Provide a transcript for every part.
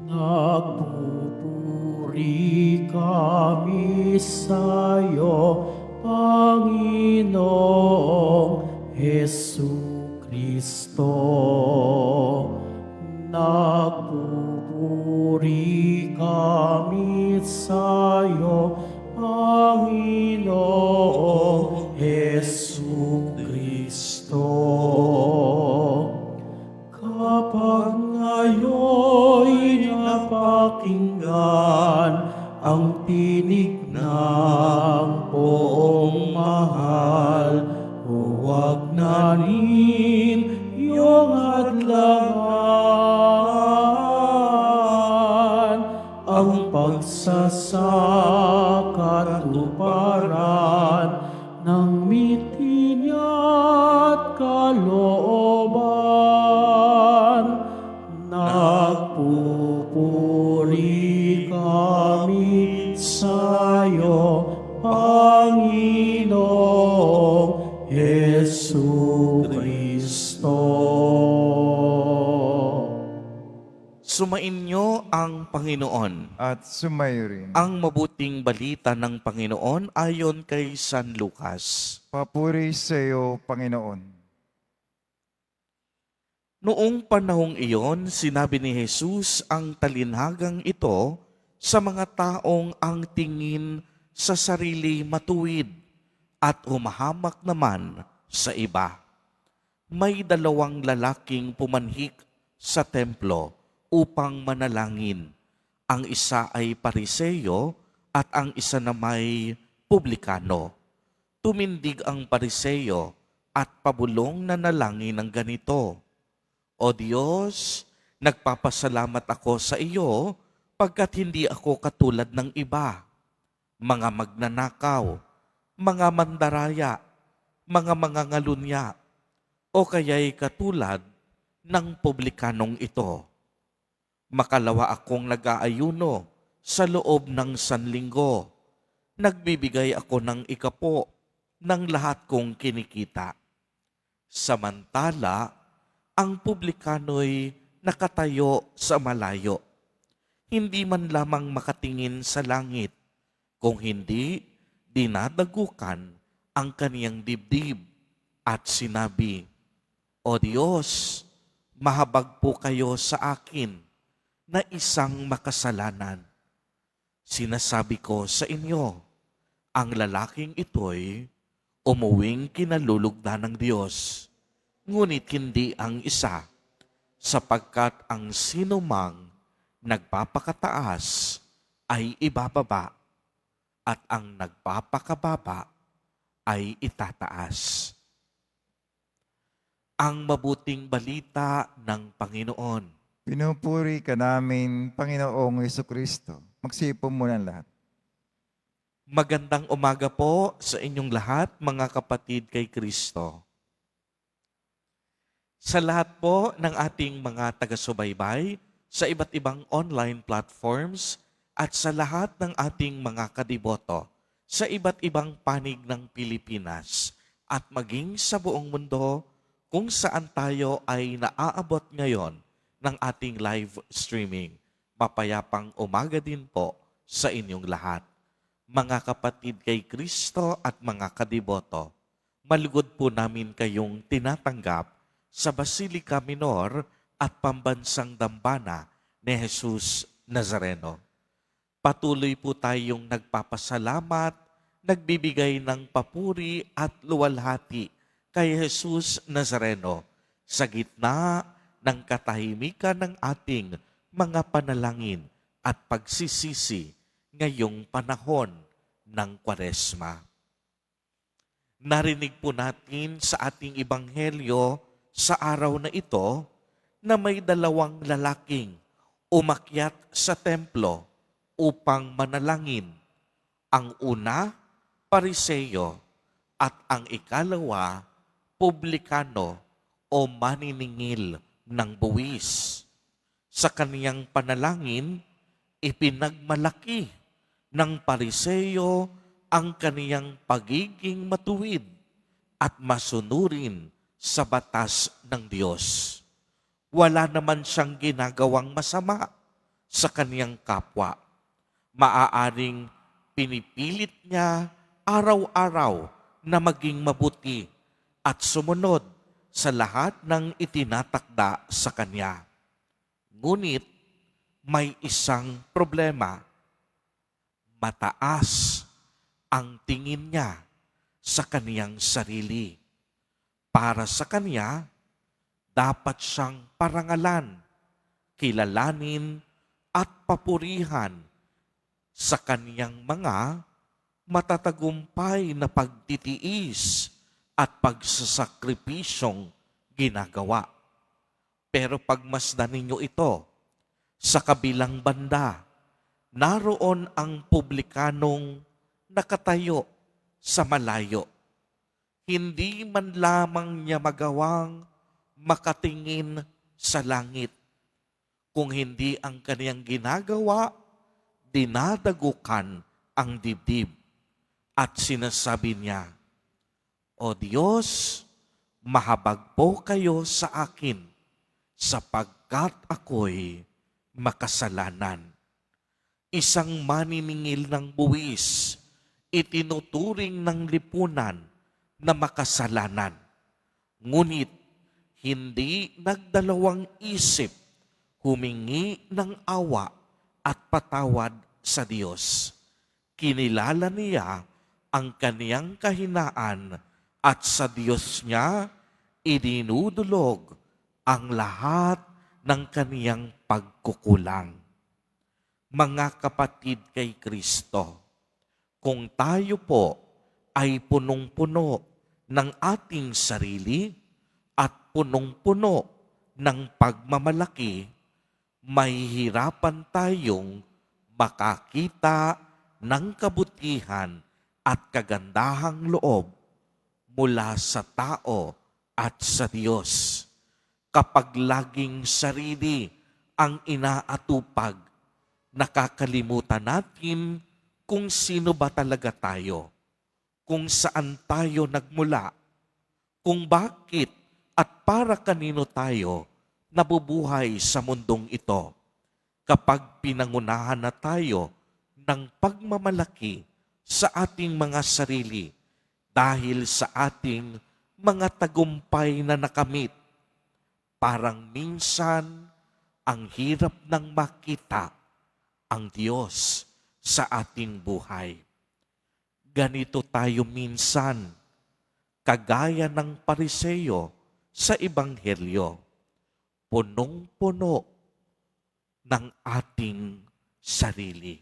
Nagpupuri kami sa'yo, Panginoong Jesucristo. Nagpupuri kami sa'yo, Panginoong Jesucristo. Kapag ngayon'y napakinggan ang tinig ng poong mahal, huwag namin iyong hadlangan ang pagsasakatuparan ng miti niya't kalooban. Nagpupuri kami sa'yo, Panginoong Jesucristo. Sumainyo ang Panginoon. At sumayo rin. Ang mabuting balita ng Panginoon ayon kay San Lucas. Papuri sa iyo, Panginoon. Noong panahong iyon, sinabi ni Jesus ang talinhagang ito sa mga taong ang tingin sa sarili matuwid at humahamak naman sa iba. May dalawang lalaking pumanhik sa templo upang manalangin. Ang isa ay Pariseo at ang isa na may publikano. Tumindig ang Pariseo at pabulong na nalangin ng ganito: O Diyos, nagpapasalamat ako sa iyo pagkat hindi ako katulad ng iba, mga magnanakaw, mga mandaraya, mga mangangalunya, o kaya'y katulad ng publikanong ito. Makalawa akong nag-aayuno sa loob ng sanlinggo. Nagbibigay ako ng ikapo ng lahat kong kinikita. Samantala, ang publikano'y nakatayo sa malayo. Hindi man lamang makatingin sa langit, kung hindi dinadagukan ang kaniyang dibdib at sinabi, O Diyos, mahabag po kayo sa akin na isang makasalanan. Sinasabi ko sa inyo, ang lalaking ito'y umuwing kinalulugdan ng Diyos, ngunit hindi ang isa, sapagkat ang sinumang nagpapakataas ay ibababa, at ang nagpapakababa ay itataas. Ang mabuting balita ng Panginoon. Pinupuri ka namin, Panginoong Jesucristo. Magsipo muna ang lahat. Magandang umaga po sa inyong lahat, mga kapatid kay Kristo. Sa lahat po ng ating mga taga-subaybay sa iba't ibang online platforms at sa lahat ng ating mga kadiboto sa iba't ibang panig ng Pilipinas at maging sa buong mundo kung saan tayo ay naaabot ngayon ng ating live streaming. Mapayapang umaga din po sa inyong lahat. Mga kapatid kay Kristo at mga kadiboto, malugod po namin kayong tinatanggap sa Basilica Minor at Pambansang Dambana ni Jesus Nazareno. Patuloy po tayong nagpapasalamat, nagbibigay ng papuri at luwalhati kay Jesus Nazareno sa gitna ng katahimikan ng ating mga panalangin at pagsisisi ngayong panahon ng Kwaresma. Narinig po natin sa ating ebanghelyo sa araw na ito na may dalawang lalaking umakyat sa templo upang manalangin. Ang una, Pariseo, at ang ikalawa, publikano o maniningil ng buwis. Sa kaniyang panalangin, ipinagmalaki ng Pariseo ang kaniyang pagiging matuwid at masunurin sa batas ng Diyos. Wala naman siyang ginagawang masama, sa kaniyang kapwa. Maaaring pinipilit niya araw-araw na maging mabuti at sumunod sa lahat ng itinatakda sa kanya. Ngunit may isang problema. Mataas ang tingin niya sa kaniyang sarili. Para sa kanya, dapat siyang parangalan, kilalanin at papurihan sa kaniyang mga matatagumpay na pagtitiis at pagsasakripisyong ginagawa. Pero pagmasdan ninyo ito, sa kabilang banda, naroon ang publikanong nakatayo sa malayo. Hindi man lamang niya magawang makatingin sa langit. Kung hindi ang kaniyang ginagawa, dinadagukan ang dibdib. At sinasabi niya, "O Diyos, mahabag po kayo sa akin sapagkat ako'y makasalanan." Isang maniningil ng buwis, itinuturing ng lipunan na makasalanan. Ngunit hindi nagdalawang isip humingi ng awa at patawad sa Diyos. Kinilala niya ang kaniyang kahinaan at sa Diyos niya idinudulog ang lahat ng kaniyang pagkukulang. Mga kapatid kay Kristo, kung tayo po ay punong-puno ng ating sarili at punong-puno ng pagmamalaki, mahihirapan tayong makakita ng kabutihan at kagandahang loob mula sa tao at sa Diyos. Kapag laging sarili ang inaatupag, nakakalimutan natin kung sino ba talaga tayo, kung saan tayo nagmula, kung bakit at para kanino tayo nabubuhay sa mundong ito. Kapag pinangunahan na tayo ng pagmamalaki sa ating mga sarili dahil sa ating mga tagumpay na nakamit, parang minsan ang hirap nang makita ang Diyos sa ating buhay. Ganito tayo minsan, kagaya ng Pariseo sa Ebanghelyo, punong-puno ng ating sarili.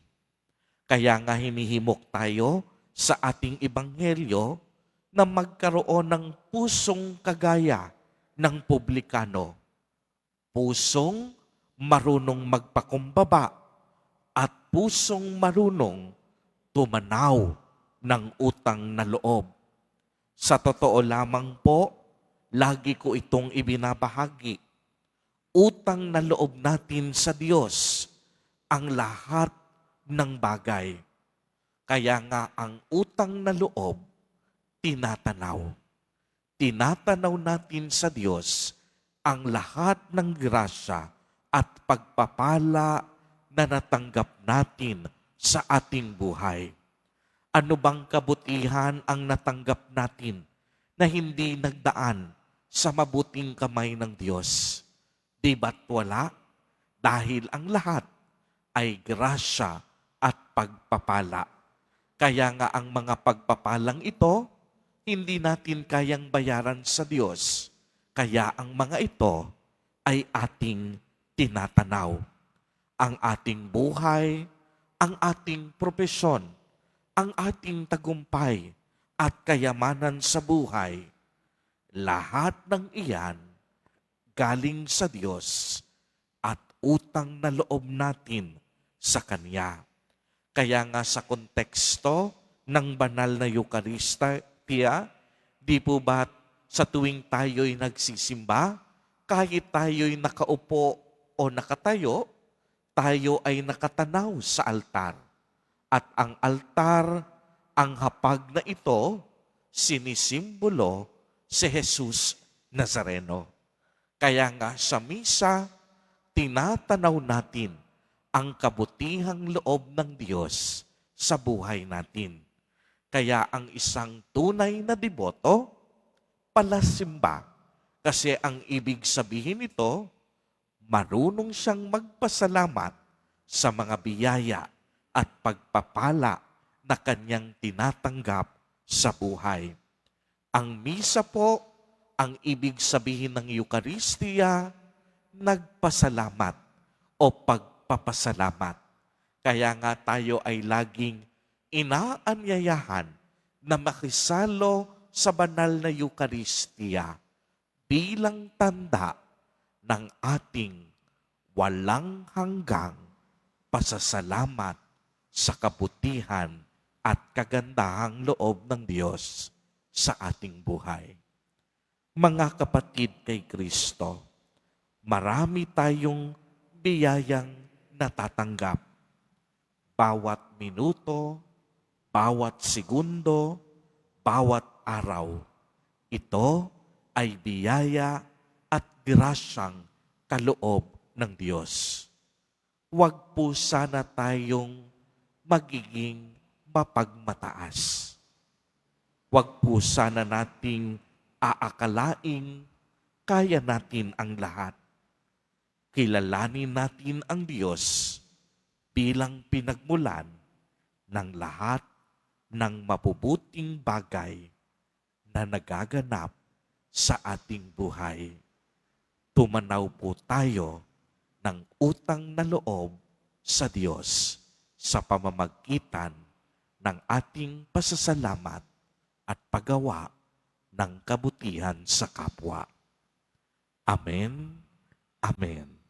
Kaya nga hinihimok tayo sa ating Ebanghelyo na magkaroon ng pusong kagaya ng publikano. Pusong marunong magpakumbaba at pusong marunong tumanaw ng utang na loob. Sa totoo lamang po, lagi ko itong ibinabahagi. Utang na loob natin sa Diyos ang lahat ng bagay. Kaya nga ang utang na loob, tinatanaw. Tinatanaw natin sa Diyos ang lahat ng grasya at pagpapala na natanggap natin sa ating buhay. Ano bang kabutihan ang natanggap natin na hindi nagdaan sa mabuting kamay ng Diyos? Di ba't wala? Dahil ang lahat ay grasya at pagpapala. Kaya nga ang mga pagpapalang ito, hindi natin kayang bayaran sa Diyos. Kaya ang mga ito ay ating tinatanaw. Ang ating buhay, ang ating propesyon, ang ating tagumpay at kayamanan sa buhay, lahat ng iyan galing sa Diyos at utang na loob natin sa Kanya. Kaya nga sa konteksto ng banal na Eucharistia, di po ba sa tuwing tayo'y nagsisimba, kahit tayo'y nakaupo o nakatayo, tayo ay nakatanaw sa altar. At ang altar, ang hapag na ito, sinisimbolo si Jesus Nazareno. Kaya nga sa misa, tinatanaw natin ang kabutihang loob ng Diyos sa buhay natin. Kaya ang isang tunay na deboto, palasimba. Kasi ang ibig sabihin nito, marunong siyang magpasalamat sa mga biyaya at pagpapala na kanyang tinatanggap sa buhay. Ang misa po, ang ibig sabihin ng Eucharistia, nagpasalamat o pagpapasalamat. Kaya nga tayo ay laging inaanyayahan na makisalo sa banal na Eucharistia bilang tanda ng ating walang hanggang pasasalamat sa kabutihan at kagandahang loob ng Diyos sa ating buhay. Mga kapatid kay Kristo, marami tayong biyayang natatanggap. Bawat minuto, bawat segundo, bawat araw. Ito ay biyaya at grasyang kaloob ng Diyos. Huwag po sana tayong magiging mapagmataas. Huwag po sana nating aakalaing kaya natin ang lahat. Kilalanin natin ang Diyos bilang pinagmulan ng lahat ng mabubuting bagay na nagaganap sa ating buhay. Tumanaw po tayo ng utang na loob sa Diyos sa pamamagitan ng ating pasasalamat at paggawa ng kabutihan sa kapwa. Amen. Amen.